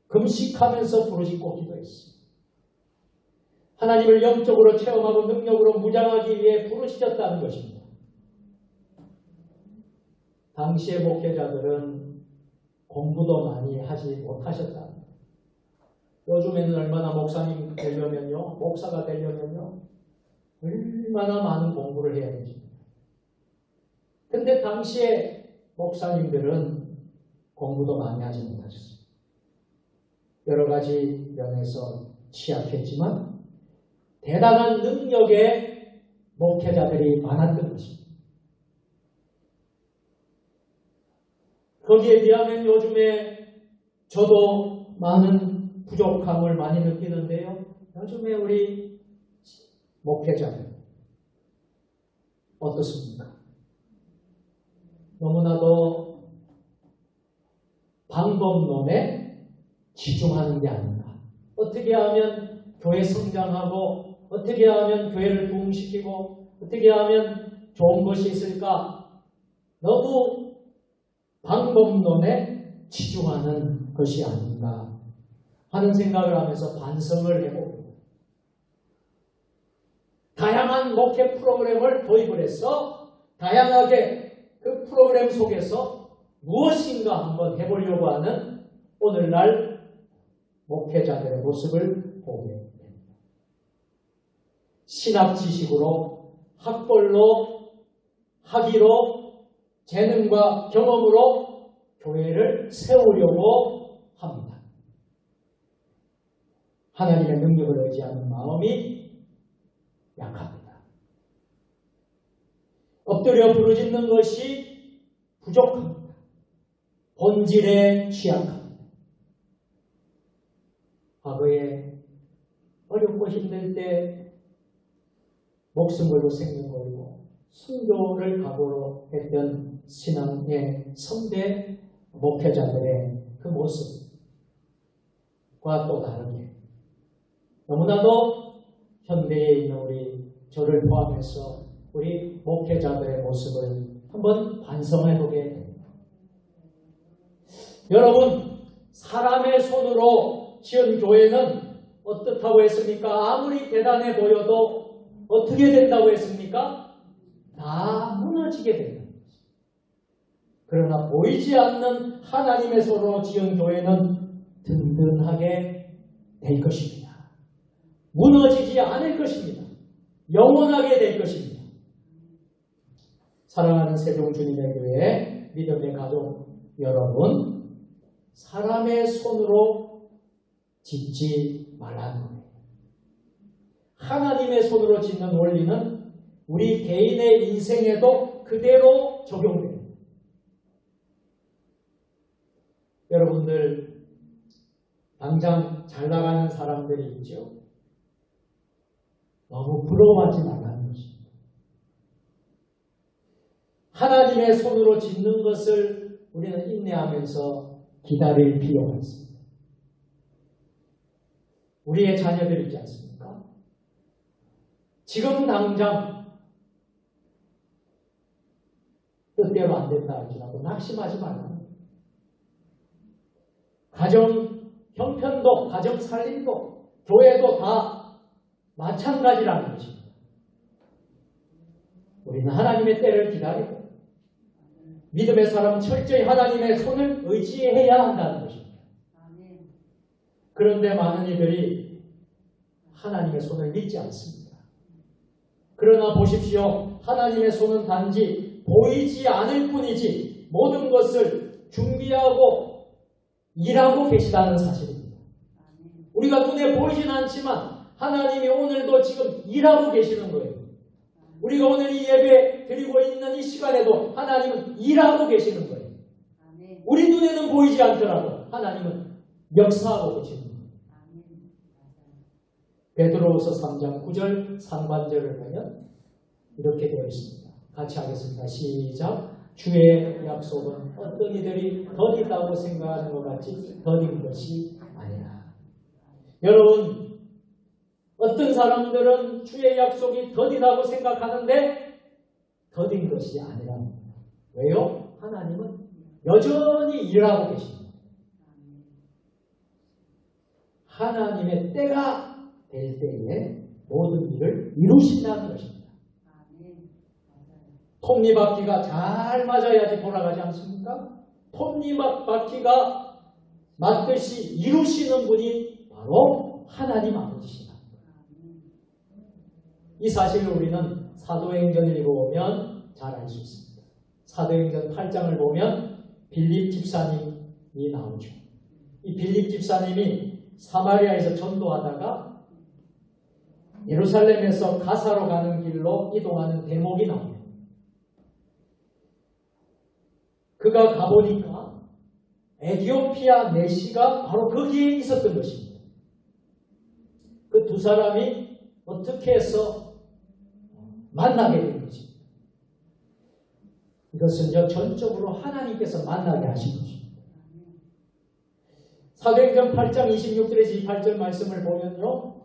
금식하면서 부르짖고 기도했습니다. 하나님을 영적으로 체험하고 능력으로 무장하기 위해 부르짖었다는 것입니다. 당시의 목회자들은 공부도 많이 하지 못하셨다. 요즘에는 얼마나 목사님 되려면요, 목사가 되려면요, 얼마나 많은 공부를 해야 되지. 근데 당시에 목사님들은 공부도 많이 하지 못하셨습니다. 여러 가지 면에서 취약했지만 대단한 능력의 목회자들이 많았던 것입니다. 거기에 비하면 요즘에 저도 많은 부족함을 많이 느끼는데요. 요즘에 우리 목회자들 어떻습니까? 너무나도 방법론에 집중하는 게 아닌가. 어떻게 하면 교회 성장하고 어떻게 하면 교회를 부흥시키고 어떻게 하면 좋은 것이 있을까. 너무 방법론에 치중하는 것이 아닌가 하는 생각을 하면서 반성을 해보고 다양한 목회 프로그램을 도입을 해서 다양하게 그 프로그램 속에서 무엇인가 한번 해보려고 하는 오늘날 목회자들의 모습을 보게 됩니다. 신학 지식으로, 학벌로, 학위로, 재능과 경험으로 교회를 세우려고 합니다. 하나님의 능력을 의지하는 마음이 약합니다. 엎드려 부르짖는 것이 부족합니다. 본질에 취약합니다. 과거에 어렵고 힘들 때 목숨 걸고 생명 걸고 순교를 각오로 했던 신앙의 선배 목회자들의 그 모습과 또 다르게 너무나도 현대에 있는 우리 저를 포함해서 우리 목회자들의 모습을 한번 반성해 보게 됩니다. 여러분, 사람의 손으로 지은 교회는 어떻다고 했습니까? 아무리 대단해 보여도 어떻게 된다고 했습니까? 다 무너지게 된다. 그러나 보이지 않는 하나님의 손으로 지은 교회는 든든하게 될 것입니다. 무너지지 않을 것입니다. 영원하게 될 것입니다. 사랑하는 세종 주님의 교회 믿음의 가족 여러분, 사람의 손으로 짓지 말라는 거예요. 하나님의 손으로 짓는 원리는 우리 개인의 인생에도 그대로 적용돼요. 여러분들 당장 잘 나가는 사람들이 있죠. 너무 부러워하지 말라는 것입니다. 하나님의 손으로 짓는 것을 우리는 인내하면서 기다릴 필요가 있습니다. 우리의 자녀들 있지 않습니까? 지금 당장 뜻대로 안 된다 할지라도 낙심하지 말라. 가정 형편도, 가정 살림도, 교회도 다 마찬가지라는 것입니다. 우리는 하나님의 때를 기다리고 믿음의 사람은 철저히 하나님의 손을 의지해야 한다는 것입니다. 그런데 많은 이들이 하나님의 손을 믿지 않습니다. 그러나 보십시오. 하나님의 손은 단지 보이지 않을 뿐이지 모든 것을 준비하고 일하고 계시다는 사실입니다. 우리가 눈에 보이진 않지만 하나님이 오늘도 지금 일하고 계시는 거예요. 우리가 오늘 이 예배 드리고 있는 이 시간에도 하나님은 일하고 계시는 거예요. 우리 눈에는 보이지 않더라도 하나님은 역사하고 계시는 거예요. 베드로후서 3장 9절 상반절을 보면 이렇게 되어 있습니다. 같이 하겠습니다. 시작. 주의 약속은 어떤 이들이 더디다고 생각하는 것 같이 더딘 것이 아니라. 여러분, 어떤 사람들은 주의 약속이 더디다고 생각하는데 더딘 것이 아니라. 왜요? 하나님은 여전히 일하고 계십니다. 하나님의 때가 될 때에 모든 일을 이루신다는 것입니다. 톱니바퀴가 잘 맞아야지 돌아가지 않습니까? 톱니바퀴가 맞듯이 이루시는 분이 바로 하나님 아버지시다. 이 사실을 우리는 사도행전을 읽어보면 잘 알 수 있습니다. 사도행전 8장을 보면 빌립 집사님이 나오죠. 이 빌립 집사님이 사마리아에서 전도하다가 예루살렘에서 가사로 가는 길로 이동하는 대목이 나옵니다. 그가 가보니까 에티오피아 내시가 바로 거기에 있었던 것입니다. 그 두 사람이 어떻게 해서 만나게 된 것입니다. 이것은 전적으로 하나님께서 만나게 하신 것입니다. 사도행전 8장 26절에서 28절 말씀을 보면요.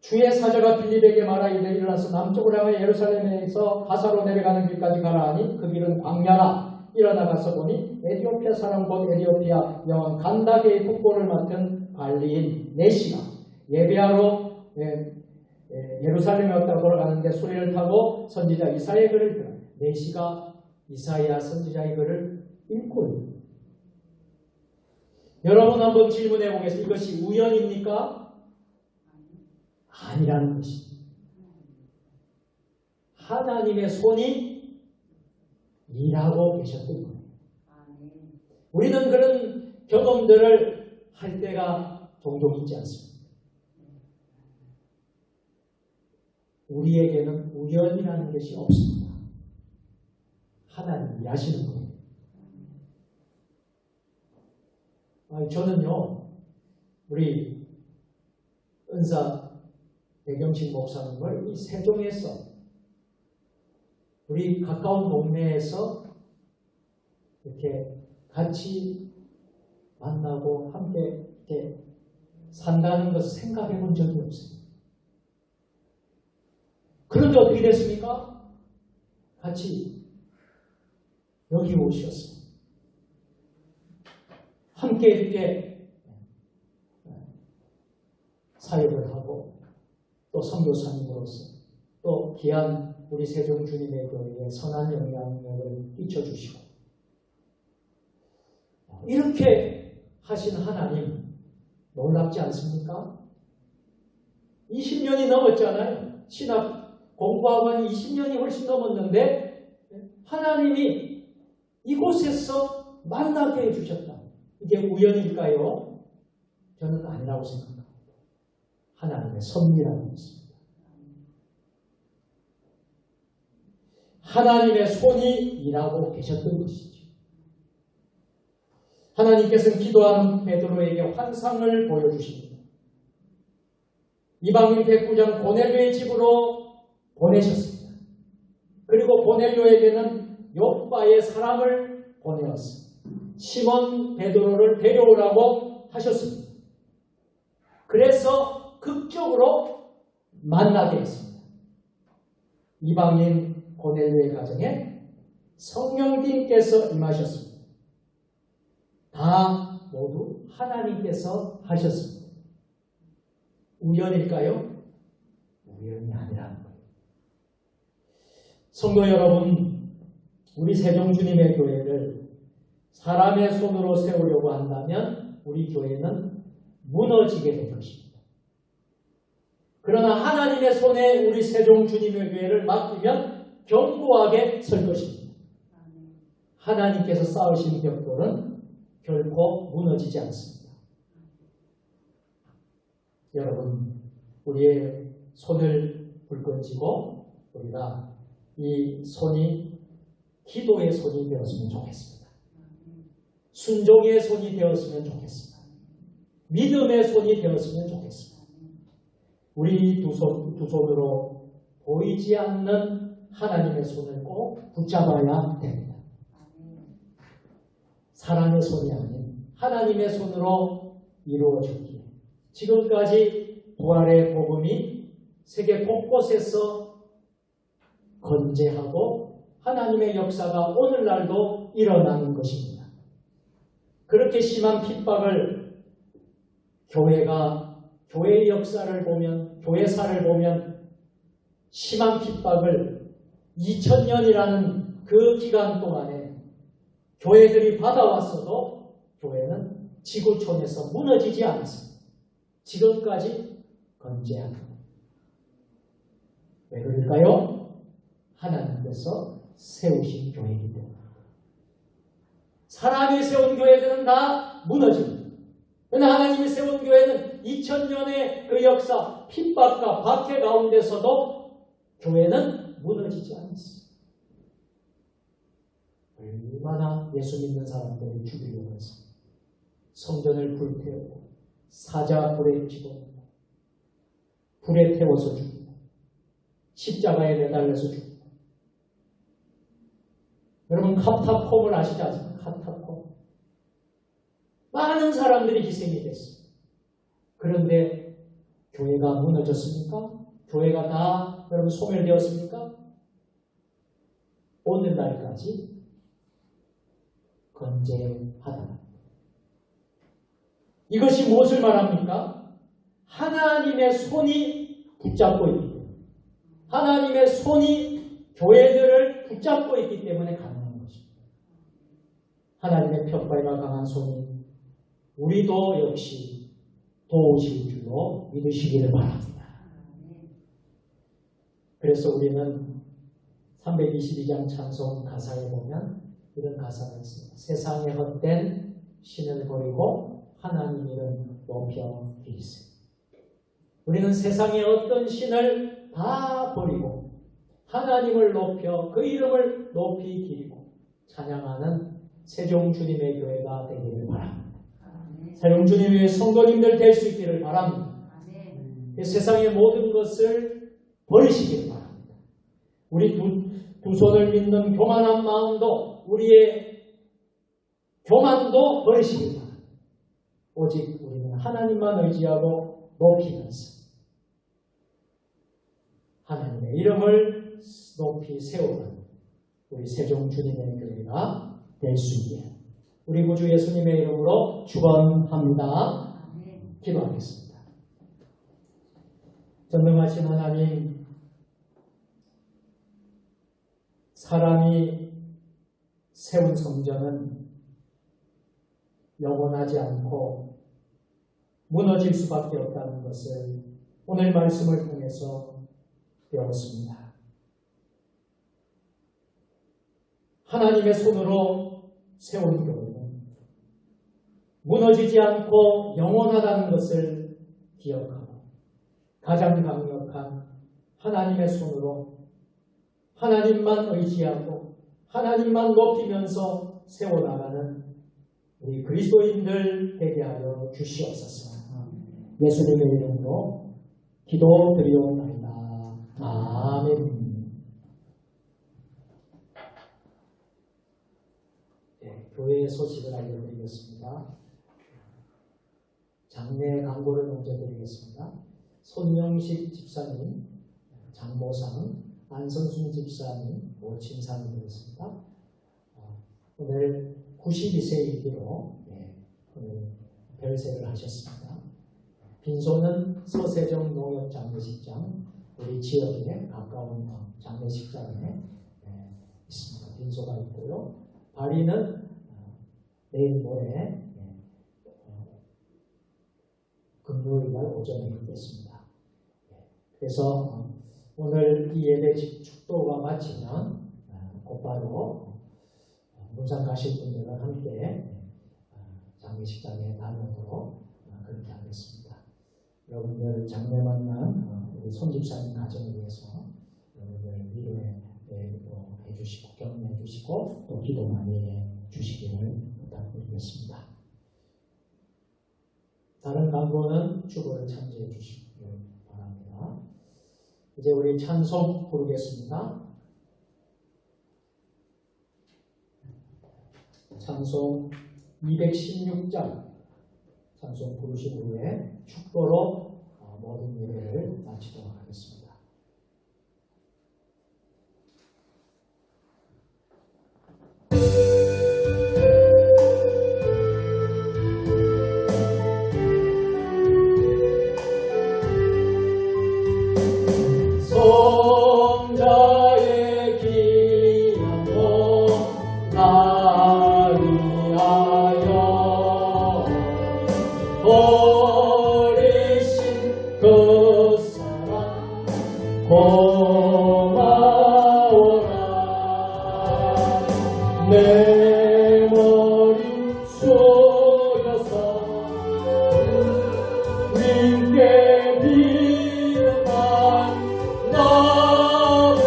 주의 사자가 빌립에게 말하기를 일어나서 남쪽으로 향해 예루살렘에서 가사로 내려가는 길까지 가라 하니 그 길은 광야라. 일어나 가서 보니 에티오피아 사람 곧 에티오피아 여왕 간다게의 국보를 맡은 관리인 내시가 예배하러 예루살렘에 왔다가 돌아가는데 수레를 타고 선지자 이사야의 글을 들어 내시가 이사야 선지자의 글을 읽고 있는. 여러분 한번 질문해 보겠습니다. 이것이 우연입니까? 아니라는 것입니다. 하나님의 손이 일하고 계셨던 거예요. 우리는 그런 경험들을 할 때가 종종 있지 않습니다. 우리에게는 우연이라는 것이 없습니다. 하나님이 일하시는 거예요. 저는요, 우리 은사 배경식 목사님을 이 세종에서 우리 가까운 동네에서 이렇게 같이 만나고 함께 이렇게 산다는 것을 생각해 본 적이 없어요. 그런데 어떻게 됐습니까? 같이 여기 오셨어요. 함께 함께 이렇게 사역을 하고 또 선교사님으로서 또 귀한 우리 세종 주님의 교회에 선한 영향력을 끼쳐주시고 이렇게 하신 하나님 놀랍지 않습니까? 20년이 넘었잖아요. 신학 공부하고 한 20년이 훨씬 넘었는데 하나님이 이곳에서 만나게 해주셨다. 이게 우연일까요? 저는 아니라고 생각합니다. 하나님의 섭리라는 것입니다. 하나님의 손이 일하고 계셨던 것이죠. 하나님께서는 기도하는 베드로에게 환상을 보여주십니다. 이방인 백부장 고넬료의 집으로 보내셨습니다. 그리고 고넬료에게는 요빠의 사람을 보내었습니다. 시몬 베드로를 데려오라고 하셨습니다. 그래서 극적으로 만나게 했습니다. 이방인 고넬료의 가정에 성령님께서 임하셨습니다. 다 모두 하나님께서 하셨습니다. 우연일까요? 우연이 아니라는 거예요. 성도 여러분, 우리 세종주님의 교회를 사람의 손으로 세우려고 한다면 우리 교회는 무너지게 될 것입니다. 그러나 하나님의 손에 우리 세종주님의 교회를 맡기면 견고하게 설 것입니다. 하나님께서 쌓으신 벽돌은 결코 무너지지 않습니다. 여러분, 우리의 손을 불끈쥐고 우리가 이 손이 기도의 손이 되었으면 좋겠습니다. 순종의 손이 되었으면 좋겠습니다. 믿음의 손이 되었으면 좋겠습니다. 우리 두 손으로 보이지 않는 하나님의 손을 꼭 붙잡아야 됩니다. 사람의 손이 아닌 하나님의 손으로 이루어졌기에 지금까지 부활의 복음이 세계 곳곳에서 건재하고 하나님의 역사가 오늘날도 일어나는 것입니다. 그렇게 심한 핍박을 교회의 역사를 보면, 교회사를 보면 심한 핍박을 2000년이라는 그 기간 동안에 교회들이 받아왔어도 교회는 지구촌에서 무너지지 않았습니다. 지금까지 건재합니다. 왜 그럴까요? 하나님께서 세우신 교회이기 때문에. 사람이 세운 교회들은 다 무너집니다. 그러나 하나님이 세운 교회는 2000년의 그 역사, 핍박과 박해 가운데서도 교회는 무너지지 않았습니다. 얼마나 예수 믿는 사람들을 죽이려고 해서 성전을 불태우고 사자 불에 집어넣고 불에 태워서 죽이고 십자가에 매달려서 죽이고. 여러분 카타콤을 아시지 않습니까? 카타콤. 많은 사람들이 희생이 됐습니다. 그런데 교회가 무너졌습니까? 교회가 다 여러분 소멸되었습니까? 오늘날까지 건재하다. 이것이 무엇을 말합니까? 하나님의 손이 붙잡고 있기 때문에, 하나님의 손이 교회들을 붙잡고 있기 때문에 가능한 것입니다. 하나님의 펴발과 강한 손이 우리도 역시 도우실 줄로 믿으시기를 바랍니다. 그래서 우리는 322장 찬송 가사에 보면 이런 가사가 있습니다. 세상에 헛된 신을 버리고 하나님 이름 높여 기리세. 우리는 세상의 어떤 신을 다 버리고 하나님을 높여 그 이름을 높이 기리고 찬양하는 세종주님의 교회가 되기를 바랍니다. 세종주님의 성도님들 될 수 있기를 바랍니다. 세상의 모든 것을 버리시기를 바랍니다. 우리 두 손을 믿는 교만한 마음도 우리의 교만도 버리시기를 바랍니다. 오직 우리는 하나님만 의지하고 높이면서 하나님의 이름을 높이 세우는 우리 세종주님의 교회가 될 수 있게 우리 구주 예수님의 이름으로 축원합니다. 기도하겠습니다. 전능하신 하나님, 사람이 세운 성전은 영원하지 않고 무너질 수밖에 없다는 것을 오늘 말씀을 통해서 배웠습니다. 하나님의 손으로 세운 교회는 무너지지 않고 영원하다는 것을 기억하고 가장 강력한 하나님의 손으로 하나님만 의지하고 하나님만 높이면서 세워나가는 우리 그리스도인들 되게 하여 주시옵소서. 예수님의 이름으로 기도드리옵나이다. 아멘. 교회의 소식을 알려드리겠습니다. 장례 광고를 먼저 드리겠습니다. 손영식 집사님, 장모상, 안선순 집사님, 모친상이 되겠습니다. 오늘 92세이기로 오늘 별세를 하셨습니다. 빈소는 서세정 농협장례식장, 우리 지역에 가까운 장례식장에 있습니다. 빈소가 있고요. 발인은 내일 모레 금요일날 오전에 있겠습니다. 그래서 오늘 이 예배 축도가 마치면 곧바로 문산 가실 분들과 함께 장례식장에 다녀오도록 그렇게 하겠습니다. 여러분들 장례 만난 우리 손집사님 가정을 위해서 여러분들 위로해 주시고 격려해 주시고 또 기도 많이 해 주시기를 부탁드리겠습니다. 다른 광고는 주보를 참조해 주시길 바랍니다. 이제 우리 찬송 부르겠습니다. 찬송 216장 찬송 부르신 후에 축도로 모든 예배를 마치도록 하겠습니다. 성자의 귀한 몸 날 위하여 버리신 그 사랑 고마워라. 내 머리 쏘여서 님께 비유한 나무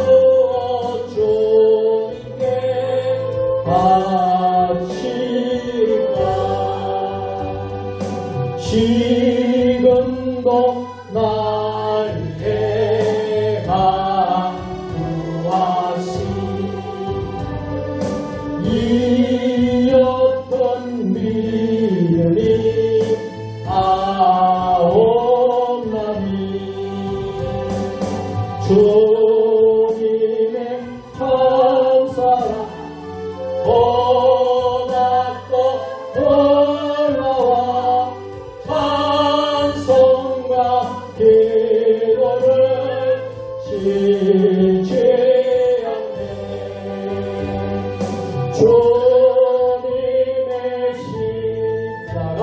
어쩌게 바칠까. 지금도 날 해방 구하시 이었던 미련이 아옵나니 주님의 찬사랑 고맙고 올라와 찬송과 기도를 실지 않네. 주님의 십자가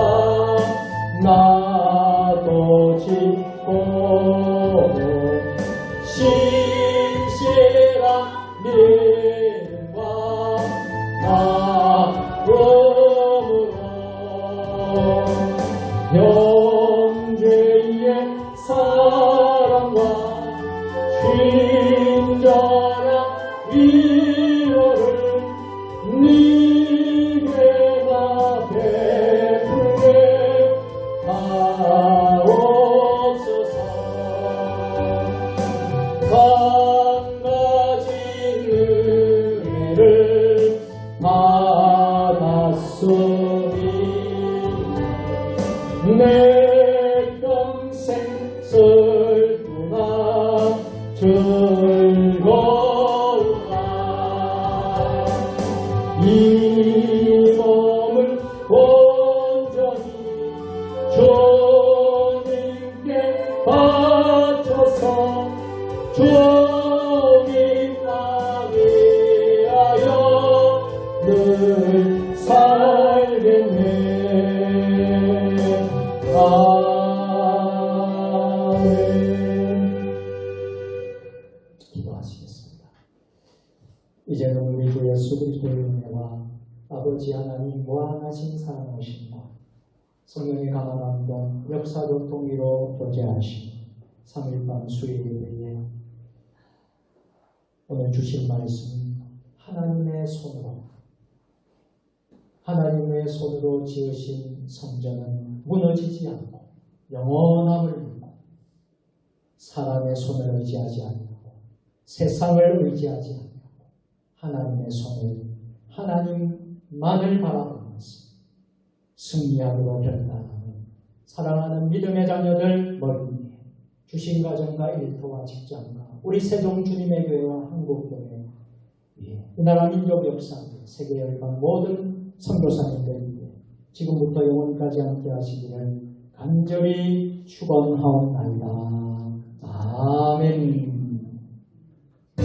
나도 짓고 신실한 믿음과 마음으로 영죄의 사랑과 친절한 위로를 네게나 베풀게 하옵소서. 한 가지 은혜를 받았으니 내 평생 슬프나 즐거우나 이 몸을 이제는 우리 주 예수 그리스도의 은혜와 아버지 하나님 무한하신 사랑하심과 성령의 강한 감동 역사적 동의로 교제하신 3일밤 수요일 예배에 오늘 주신 말씀 하나님의 손으로 지으신 성전은 무너지지 않고 영원함을 믿고 사람의 손을 의지하지 않고 세상을 의지하지 않고 하나님의 손을 하나님만을 바라보면서 승리하기로 결단하는 사랑하는 믿음의 자녀들 머리 위에 주신 가정과 일터와 직장과 우리 세종 주님의 교회와 한국교회 위에 이 나라 민족 역사 세계 열방 모든 선교사님들 위해 지금부터 영원까지 함께 하시기를 간절히 축원하옵나이다. 아멘.